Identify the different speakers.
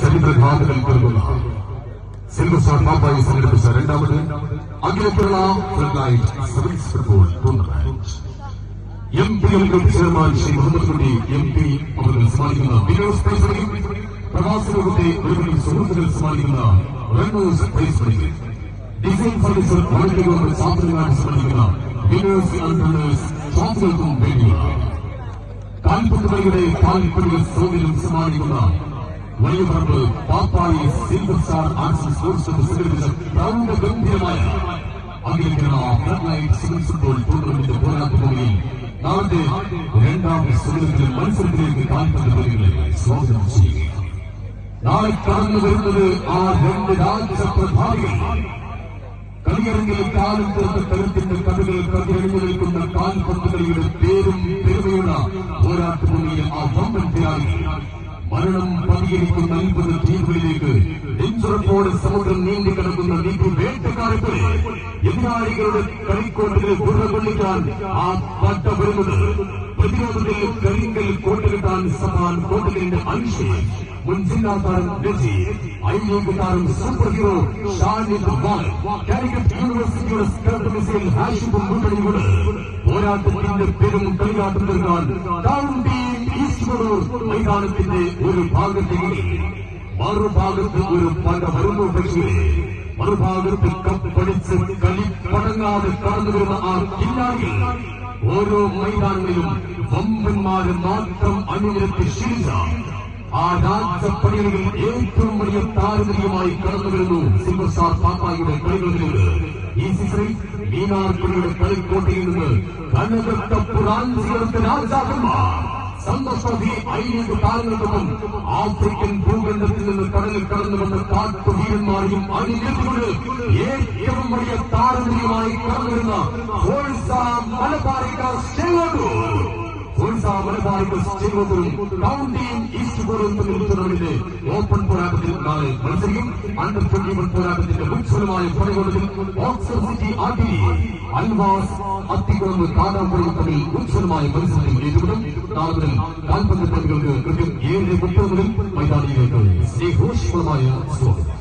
Speaker 1: ചരിത്രഘാതകൾ തീർക്കുന്ന silver star Pappayi സംഘടിപ്പിച്ച രണ്ടാമത് അഖില Kerala flood sevens football tournament MPM group chairman Shri Muhammad Kutty MP അവർ സമ്മാനിക്കുന്ന വിനോസ് പ്രൈസ് മണിയും പ്രവാസ ലോകത്തെ ഒരുപാട് സുഹൃത്തുക്കൾ സമ്മാനിക്കുന്ന റണ്ണേഴ്സ് പ്രൈസ് മണിയും ഡിസൈൻ ഫർണിച്ചർ വളരെ ഗവൺമെന്റ് സാധനങ്ങളാണ് സമ്മാനിക്കുന്ന വിനേഴ്സ് ആൻഡ് റണ്ണേഴ്സ് ട്രോഫികൾക്കും വേണ്ടിയുള്ള കാൽപന്തുകളിയുടെ കാൽപ്പണികൾ സൗകര്യം സമ്മാനിക്കുന്ന വലിയ പറമ്പ് Pappayi silver star arts sports സംഘടിപ്പിച്ച പ്രൗഢ ഗംഭീരമായ അഖില Kerala flood sevens football tournament പോരാട്ടഭൂമിയിൽ നാളത്തെ രണ്ടാം സുഖത്തിൽ മത്സരത്തിലേക്ക് കാൽപന്ത് കളികളെ സ്വാഗതം ചെയ്യുക. നാളെ കടന്നു വരുന്നത് ആ രണ്ട് രാജ്യപ്രധാനികൾ കളിയിറങ്ങിയ കാലം തീർത്ത കരുത്തിന്റെ കഥകൾ കതിരണിഞ്ഞു നിൽക്കുന്ന കാൽപന്ത് കളിയുടെ പേരും പെരുമയുള്ള പോരാട്ടഭൂമിയിൽ ആ വമ്പൻ പോരാളി മരണം പതിയിരിക്കുന്ന 50 ദ്വീപുകളിലേക്ക് നെഞ്ചുറപ്പോടെ സമുദ്രം നീണ്ടിക്കിടക്കുന്ന ദ്വീപ് വേട്ടക്കാരെപ്പോലെ എതിരാളികളുടെ കളിക്കോട്ടുകൾ കൊള്ളിക്കാൻ ആ പട്ട വരുന്നത് പ്രതിരോധത്തിൽ കരിങ്കൽ കോട്ട കിട്ടാൻ സമാൻ കോട്ടലിന്റെ അൻഷി മുൻ ജില്ലാ താരം രജി ഐ ലീഗ് താരം സൂപ്പർ ഹീറോ ഷാനിദ് കാലിക്കറ്റ് യൂണിവേഴ്സിറ്റിയുടെ സ്കർട്ട് മിസൈൽ ഹാഷിബും മുന്നണിയോട് പോരാട്ടത്തിന്റെ പെരും കളിയാട്ടം തീർക്കാൻ കൗണ്ടി മൈതാനത്തിന്റെ ഒരു ഭാഗത്തേക്ക് മറുഭാഗത്ത് ഒരു പട വരുന്നു. പക്ഷേ മറുഭാഗത്ത് കപ്പടിച്ച് കളി പടങ്ങാതെ കടന്നു വരുന്ന ആ കില്ലാടികൾ ഓരോ മൈതാനങ്ങളിലും വമ്പന്മാര് മാത്രം അണിനിരത്തി ശീലിച്ച ആ രാജപടികളിൽ ഏറ്റവും വലിയ താരതമ്യമായി കടന്നു വരുന്നു സിൽവർ സ്റ്റാർ പാപ്പായുടെ കളികളിലേക്ക്. ഈ സീസണിൽ മീനാർക്കുടിയുടെ കളിക്കോട്ടയിൽ നിന്ന് കനകത്ത പുരാഞ്ചികൾക്ക് രാജാക്കന്മാർ സന്തോഷി ഐ ലീഗ് താരങ്ങൾക്കൊപ്പം ആഫ്രിക്കൻ ഭൂഖണ്ഡത്തിൽ നിന്ന് കടലിൽ കടന്നു വന്ന കാട്ടുവീരന്മാരെയും അണിനിരത്തിക്കൊണ്ട് ഏറ്റവും വലിയ താരതമ്യമായി കടന്നു വരുന്ന മലബാറിക കൗണ്ടിയും ഈസ്റ്റ് ഗോവയും തമ്മിൽ ടൂർണമെന്റിന്റെ ഓപ്പൺ പോരാട്ടത്തിൽ നാളെ മത്സരിക്കും. അണ്ടർ 21 പോരാട്ടത്തിന്റെ ഉജ്ജ്വലമായ പണികൊണ്ടതിൽ ഓക്സ്ഫോർഡ് സിറ്റി ആർട്ടിനി അൽവാസ് അത്തിക്കുളമ്പ് കാടാമ്പുറവും തമ്മിൽ ഉജ്ജ്വലമായ മത്സരത്തിൽ ഏറ്റുമുട്ടും. നാളെ മുതൽ കാൽപന്ത് പ്രേമികൾക്ക് കൃത്യം 7:30 മുതൽ മൈതാനിയിലേക്ക് സ്നേഹോഷ്മളമായ സ്വാഗതം.